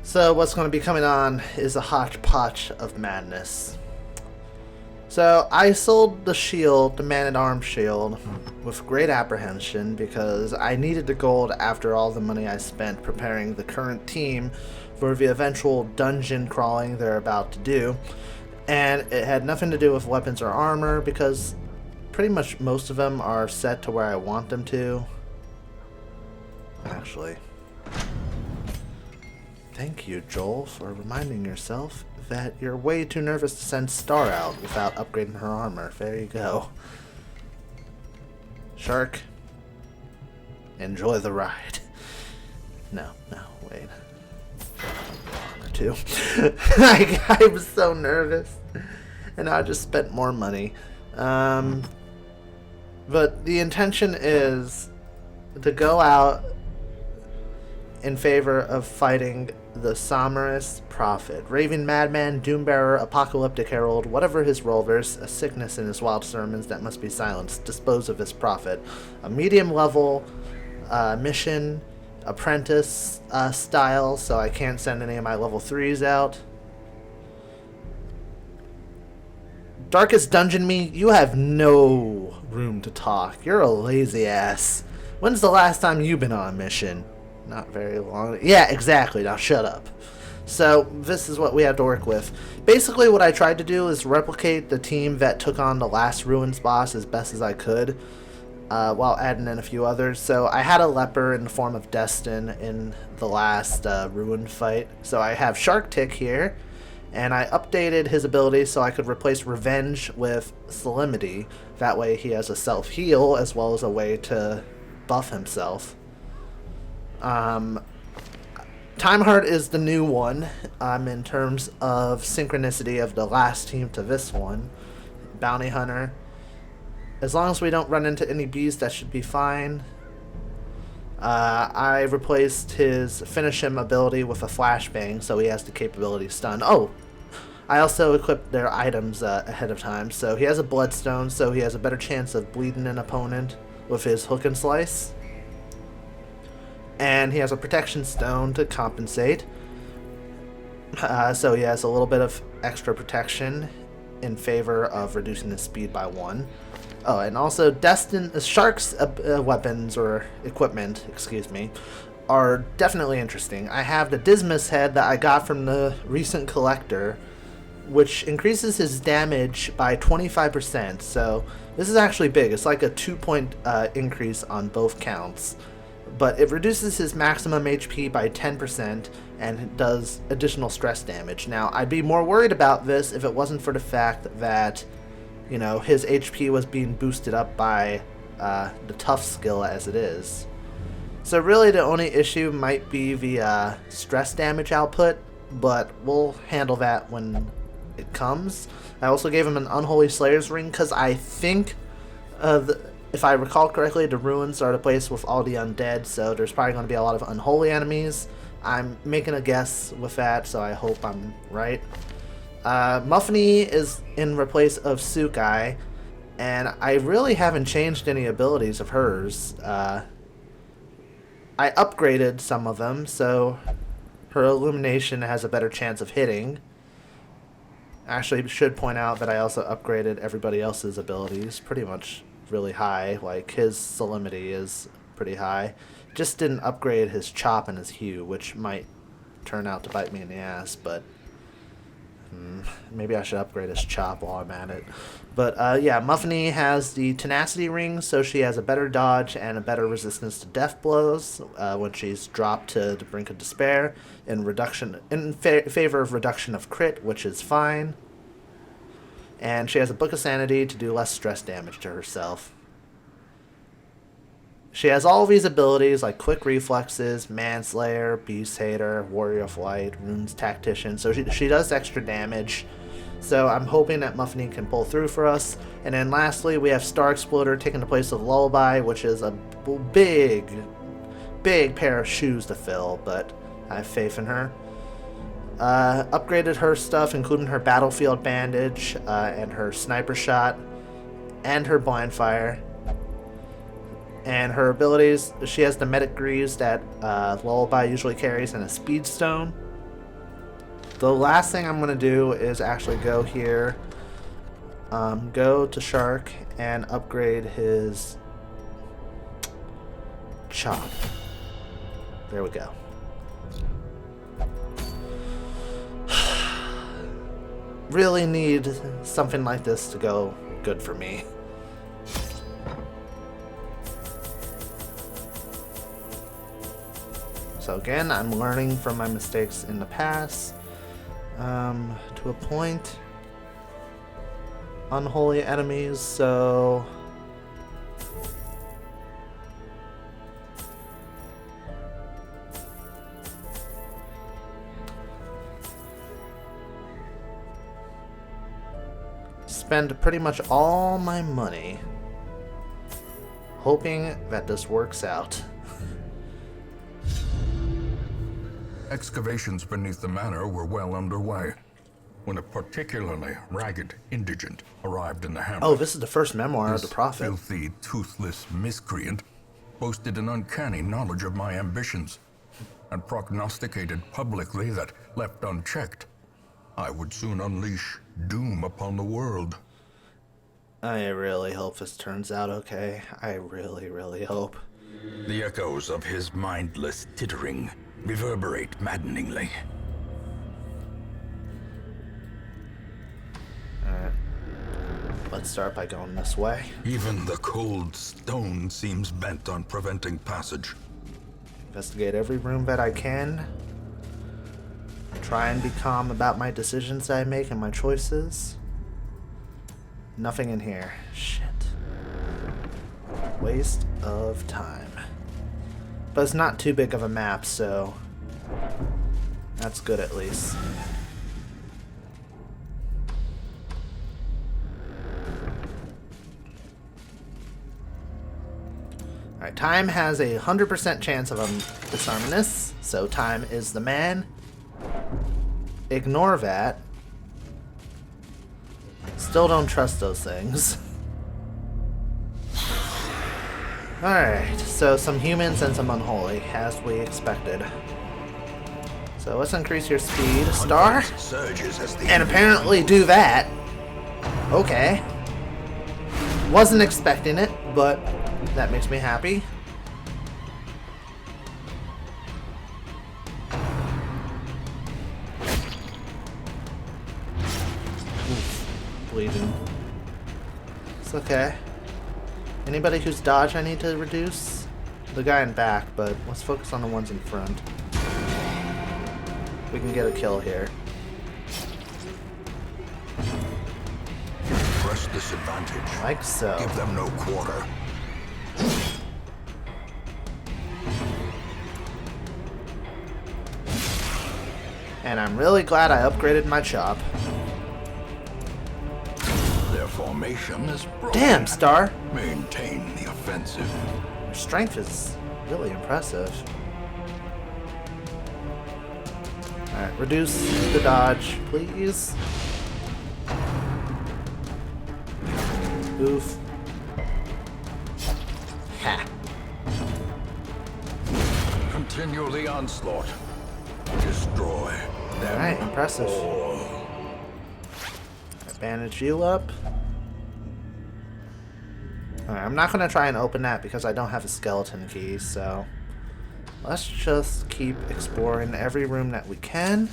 So what's going to be coming on is a hodgepodge of madness. So I sold the shield, the man-at-arms shield, with great apprehension because I needed the gold after all the money I spent preparing the current team for the eventual dungeon crawling they're about to do. And it had nothing to do with weapons or armor because pretty much most of them are set to where I want them to. Actually. Thank you, Joel, for reminding yourself that you're way too nervous to send Star out without upgrading her armor. There you go. Shark, enjoy the ride. No, wait. Armor too. I was so nervous. And I just spent more money. But the intention is to go out in favor of fighting the Somerous Prophet, Raving Madman, Doombearer, Apocalyptic Herald, whatever his role, there's a sickness in his wild sermons that must be silenced. Dispose of his prophet. A medium level mission, apprentice style, so I can't send any of my level 3s out. Darkest Dungeon me, you have no room to talk. You're a lazy ass. When's the last time you've been on a mission? Not very long. Yeah, exactly. Now shut up. So this is what we have to work with. Basically what I tried to do is replicate the team that took on the last Ruins boss as best as I could, while adding in a few others. So I had a leper in the form of Destin in the last Ruin fight. So I have Shark Tick here, and I updated his ability so I could replace Revenge with Solemnity. That way he has a self-heal as well as a way to buff himself. Time Heart is the new one in terms of synchronicity of the last team to this one. Bounty Hunter. As long as we don't run into any bees, that should be fine. I replaced his Finish Him ability with a Flashbang, so he has the capability stun. Oh! I also equipped their items ahead of time, so he has a Bloodstone, so he has a better chance of bleeding an opponent with his Hook and Slice. And he has a Protection Stone to compensate. So he has a little bit of extra protection in favor of reducing his speed by 1. Oh, and also Shark's weapons or equipment, excuse me, are definitely interesting. I have the Dismas head that I got from the recent collector, which increases his damage by 25%. So this is actually big. It's like a 2-point increase on both counts. But it reduces his maximum HP by 10% and it does additional stress damage. Now, I'd be more worried about this if it wasn't for the fact that, you know, his HP was being boosted up by the tough skill as it is. So really the only issue might be the stress damage output, but we'll handle that when it comes. I also gave him an Unholy Slayer's Ring because I think if I recall correctly, the Ruins are the place with all the undead, so there's probably going to be a lot of unholy enemies. I'm making a guess with that, so I hope I'm right. Muffany is in replace of Sukai, and I really haven't changed any abilities of hers. I upgraded some of them, so her Illumination has a better chance of hitting. Actually, should point out that I also upgraded everybody else's abilities pretty much really high. Like his Solemnity is pretty high. Just didn't upgrade his Chop and his Hue, which might turn out to bite me in the ass, but maybe I should upgrade his Chop while I'm at it. But yeah, Muffany has the Tenacity Ring, so she has a better dodge and a better resistance to death blows when she's dropped to the brink of despair, in favor of reduction of crit, which is fine. And she has a Book of Sanity to do less stress damage to herself. She has all of these abilities like Quick Reflexes, Manslayer, Beast Hater, Warrior of Light, Runes Tactician, so she does extra damage. So I'm hoping that Muffany can pull through for us. And then lastly, we have Star Exploder taking the place of Lullaby, which is a big pair of shoes to fill, but I have faith in her. Upgraded her stuff, including her Battlefield Bandage, and her Sniper Shot, and her Blind Fire. And her abilities, she has the Medic Greaves that Lullaby usually carries, and a Speed Stone. The last thing I'm going to do is actually go here, go to Shark, and upgrade his chop. There we go. Really need something like this to go good for me. So again, I'm learning from my mistakes in the past. To a point. Unholy enemies, so... spend pretty much all my money hoping that this works out. Excavations beneath the manor were well underway when a particularly ragged indigent arrived in the hamlet. Oh, this is the first memoir of the prophet. Filthy, toothless miscreant boasted an uncanny knowledge of my ambitions and prognosticated publicly that, left unchecked, I would soon unleash doom upon the world. I really hope this turns out okay. I really, really hope. The echoes of his mindless tittering reverberate maddeningly. Alright. Let's start by going this way. Even the cold stone seems bent on preventing passage. Investigate every room that I can. Try and be calm about my decisions that I make and my choices. Nothing in here. Shit. Waste of time. But it's not too big of a map, so that's good at least. Alright, time has a 100% chance of disarming this, so time is the man. Ignore that. Still don't trust those things. Alright, so some humans and some unholy, as we expected. So let's increase your speed, Star. And apparently do that. Okay. Wasn't expecting it, but that makes me happy. Bleeding. It's okay. Anybody who's dodge I need to reduce? The guy in back, but let's focus on the ones in front. We can get a kill here. Press disadvantage. Like so. Give them no quarter. And I'm really glad I upgraded my chop. Formation is broken. Damn, Star! Maintain the offensive. Your strength is really impressive. Alright, reduce the dodge, please. Oof. Ha! Continue the onslaught. Destroy them. Alright, impressive. Bandage you up. Alright, I'm not going to try and open that because I don't have a skeleton key, so let's just keep exploring every room that we can.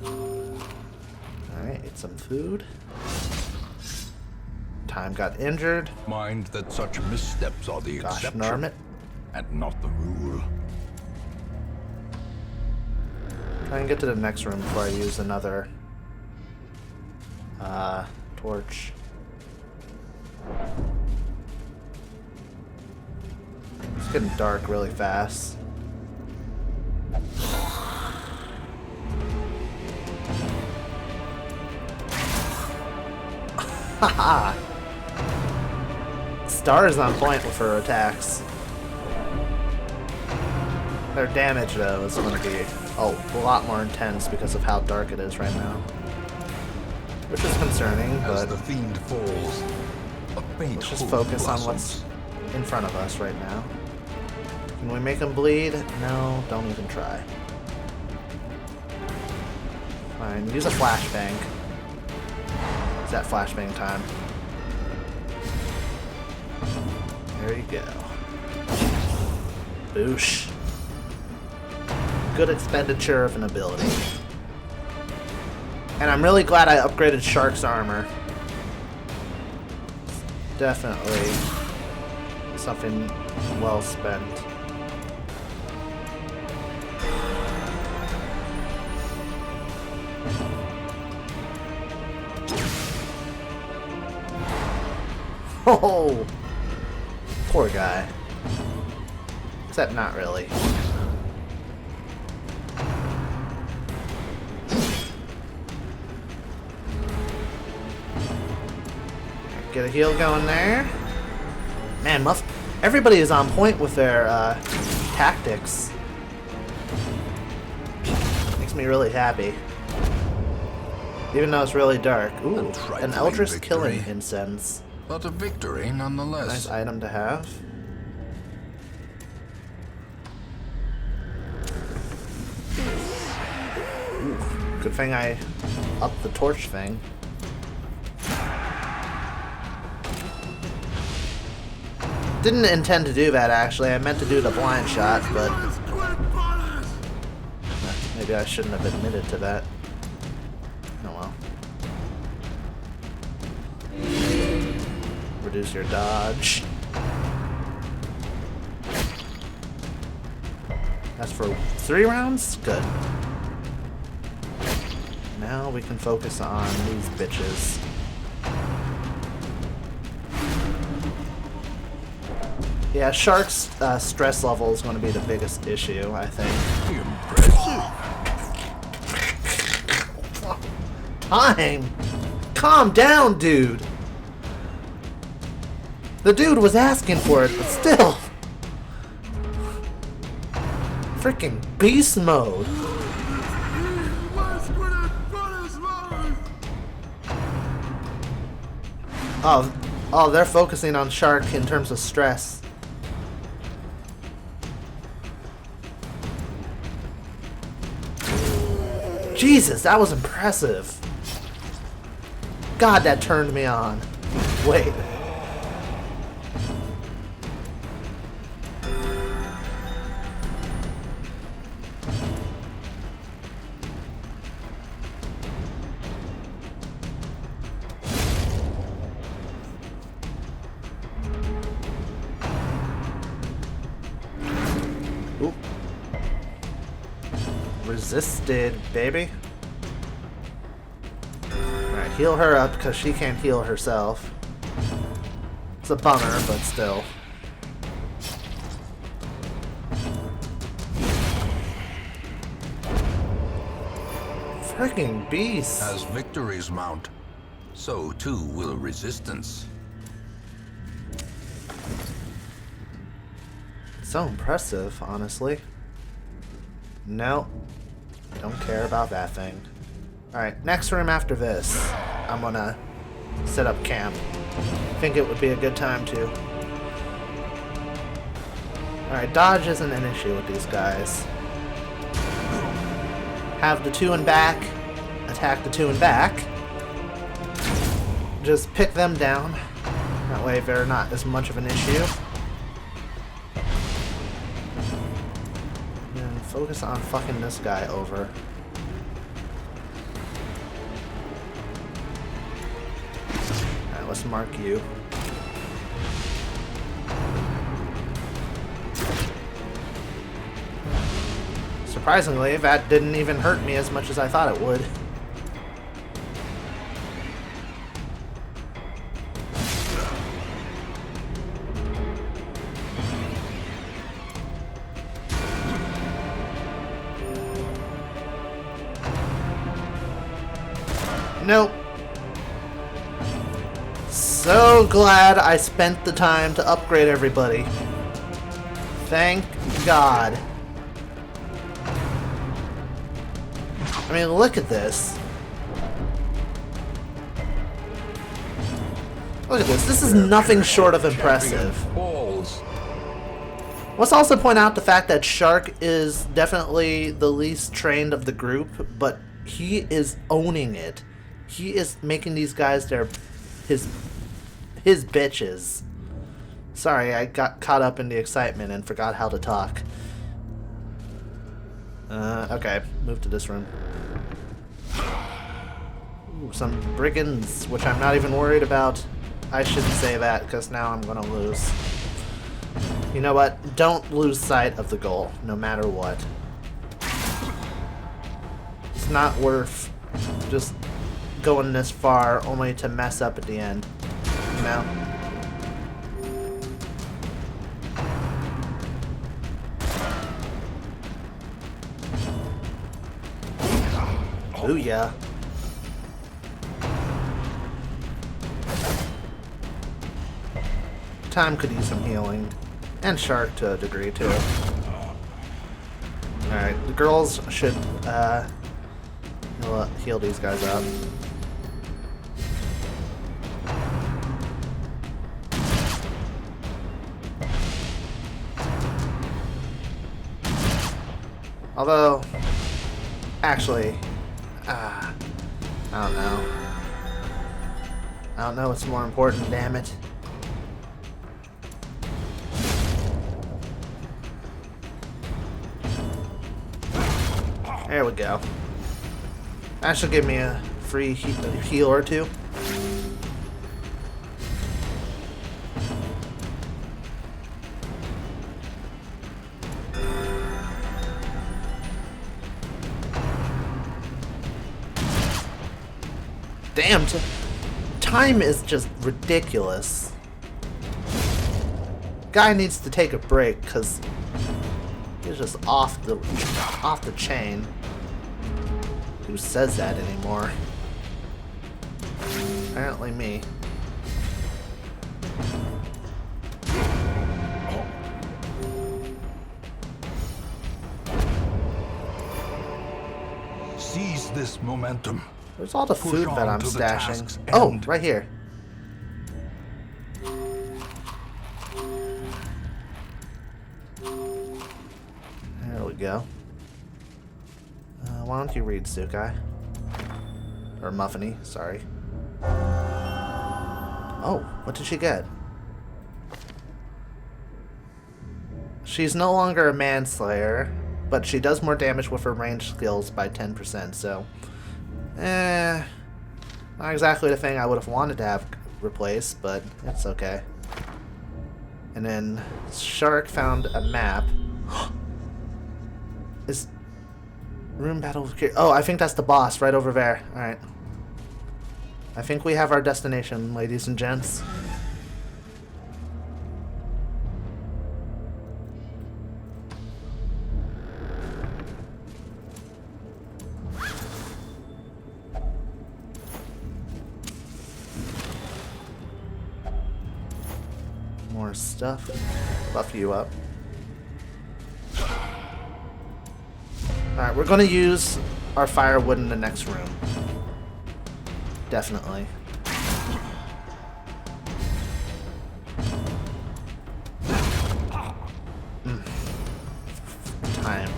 Alright, eat some food. Time got injured. Mind that such missteps are the exception and not the rule. Try and get to the next room before I use another torch. It's getting dark really fast. Haha! Star is on point with her attacks. Their damage, though, is going to be a lot more intense because of how dark it is right now. Which is concerning, but as the fiend falls, let's just focus on what's in front of us right now. Can we make him bleed? No, don't even try. Fine, use a flashbang. It's that flashbang time. There you go. Boosh. Good expenditure of an ability. And I'm really glad I upgraded Shark's armor. Definitely something well spent. Oh, poor guy. Except not really. Get a heal going there. Man, everybody is on point with their tactics. Makes me really happy. Even though it's really dark. Ooh, an Eldritch killing incense. But a victory nonetheless. Nice item to have. Ooh, good thing I upped the torch thing. Didn't intend to do that, actually. I meant to do the blind shot, but maybe I shouldn't have admitted to that. Oh well. Reduce your dodge. That's for 3 rounds? Good. Now we can focus on these bitches. Yeah, Shark's stress level is going to be the biggest issue, I think. Time! Calm down, dude! The dude was asking for it, but still! Freaking beast mode! Oh, they're focusing on Shark in terms of stress. Jesus, that was impressive. God, that turned me on. Wait. Oop. Resisted, baby. Alright, heal her up because she can't heal herself. It's a bummer, but still. Freaking beast. As victories mount, so too will resistance. So impressive, honestly. No, don't care about that thing. Alright, next room after this, I'm gonna set up camp. I think it would be a good time to. Alright, dodge isn't an issue with these guys. Have the 2 and back, attack the 2 and back. Just pick them down. That way they're not as much of an issue. And focus on fucking this guy over. Alright, let's mark you. Surprisingly, that didn't even hurt me as much as I thought it would. Nope. So glad I spent the time to upgrade everybody. Thank God. I mean, look at this. Look at this. This is nothing short of impressive. Let's also point out the fact that Shark is definitely the least trained of the group, but He is owning it. He is making these guys his bitches. Sorry, I got caught up in the excitement and forgot how to talk. Okay, move to this room. Ooh, some brigands, which I'm not even worried about. I shouldn't say that, because now I'm gonna lose. You know what? Don't lose sight of the goal, no matter what. It's not worth just going this far only to mess up at the end. You know? Ooh, yeah. Time could use some healing. And Shark to a degree, too. Alright, the girls should heal these guys up. Although, actually, I don't know. I don't know what's more important, damn it. There we go. That should give me a free heal or two. Damn, time is just ridiculous. Guy needs to take a break because he's just off the chain. Who says that anymore? Apparently me. Seize this momentum. Where's all the Push food on that I'm to the stashing? task's Oh, end. right here. There we go. Why don't you read, Sukai? Or Muffiny, sorry. Oh, what did she get? She's no longer a manslayer, but she does more damage with her ranged skills by 10%, so... not exactly the thing I would have wanted to have replaced, but it's okay. And then Shark found a map. Is room battle? Oh, I think that's the boss right over there. All right. I think we have our destination, ladies and gents. More stuff. Buff you up. Alright, we're gonna use our firewood in the next room. Definitely. Time.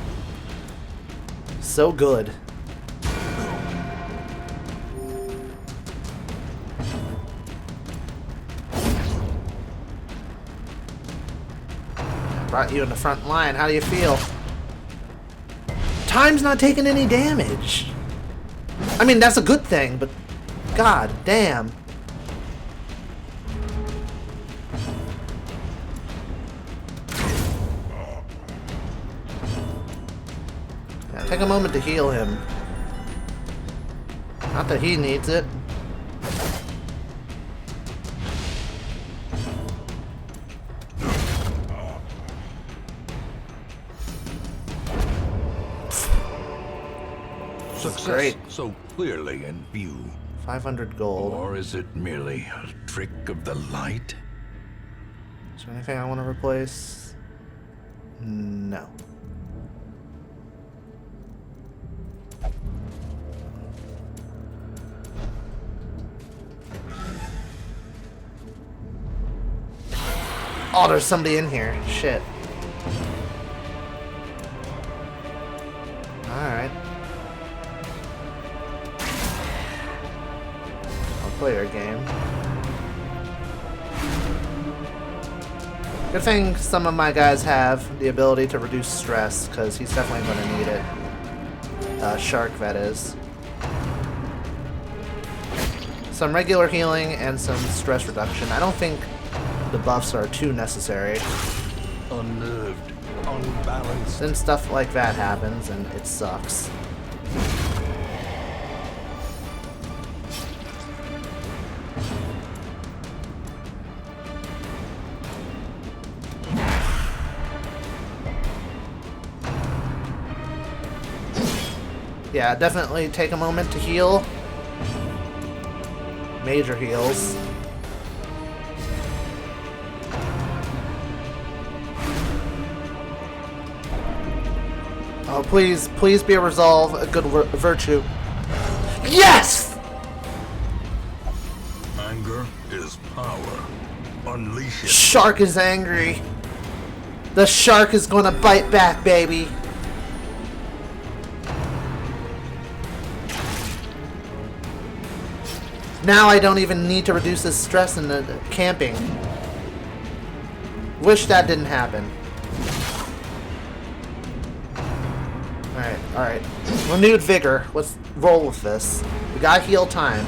So good. Brought you in the front line. How do you feel? Time's not taking any damage. I mean, that's a good thing, but god damn. Yeah, take a moment to heal him. Not that he needs it. Success Great. so clearly in view. 500 gold. Or is it merely a trick of the light? Is there anything I want to replace? No. Oh, there's somebody in here. Shit. Alright. multiplayer game. Good thing some of my guys have the ability to reduce stress, because he's definitely going to need it. Shark, that is. Some regular healing and some stress reduction. I don't think the buffs are too necessary. Unnerved, unbalanced. Then stuff like that happens, and it sucks. Yeah, definitely take a moment to heal. Major heals. Oh, please, please be a resolve, a good virtue. Yes! Anger is power. Unleash it. Shark is angry. The shark is gonna bite back, baby. Now I don't even need to reduce his stress in the camping. Wish that didn't happen. Alright, alright. Renewed vigor. Let's roll with this. We gotta heal time.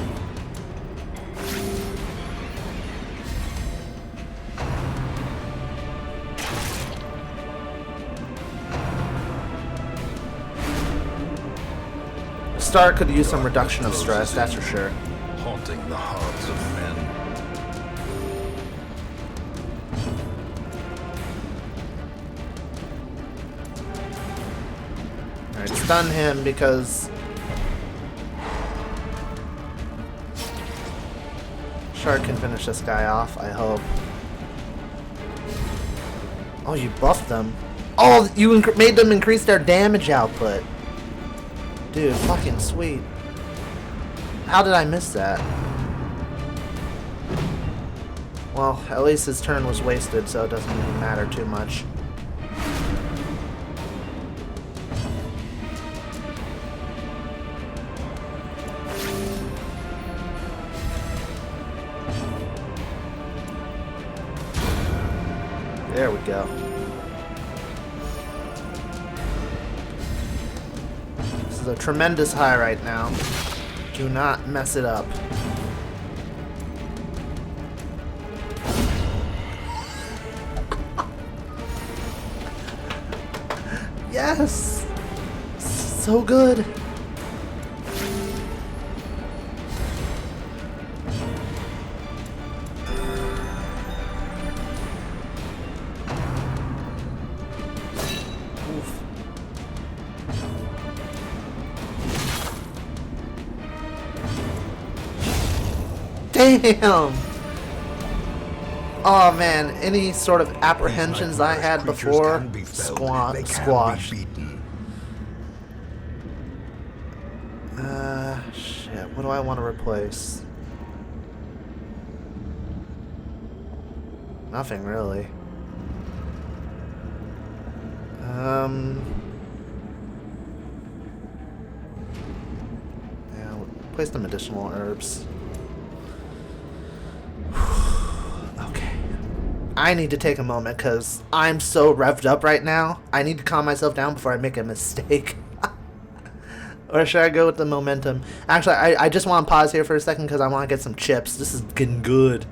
Star could use some reduction of stress, that's for sure. Haunting the hearts of men. Alright, stun him because Shark can finish this guy off, I hope. Oh, you buffed them. Oh, you made them increase their damage output. Dude, fucking sweet. How did I miss that? Well, at least his turn was wasted, so it doesn't really matter too much. There we go. This is a tremendous high right now. Do not mess it up. Yes! So good! Oof. Damn! Oh man, any sort of apprehensions I had before, squashed. Shit, what do I want to replace? Nothing really. Yeah, place some additional herbs. Okay. I need to take a moment because I'm so revved up right now. I need to calm myself down before I make a mistake. Or should I go with the momentum? Actually, I just want to pause here for a second because I want to get some chips. This is getting good.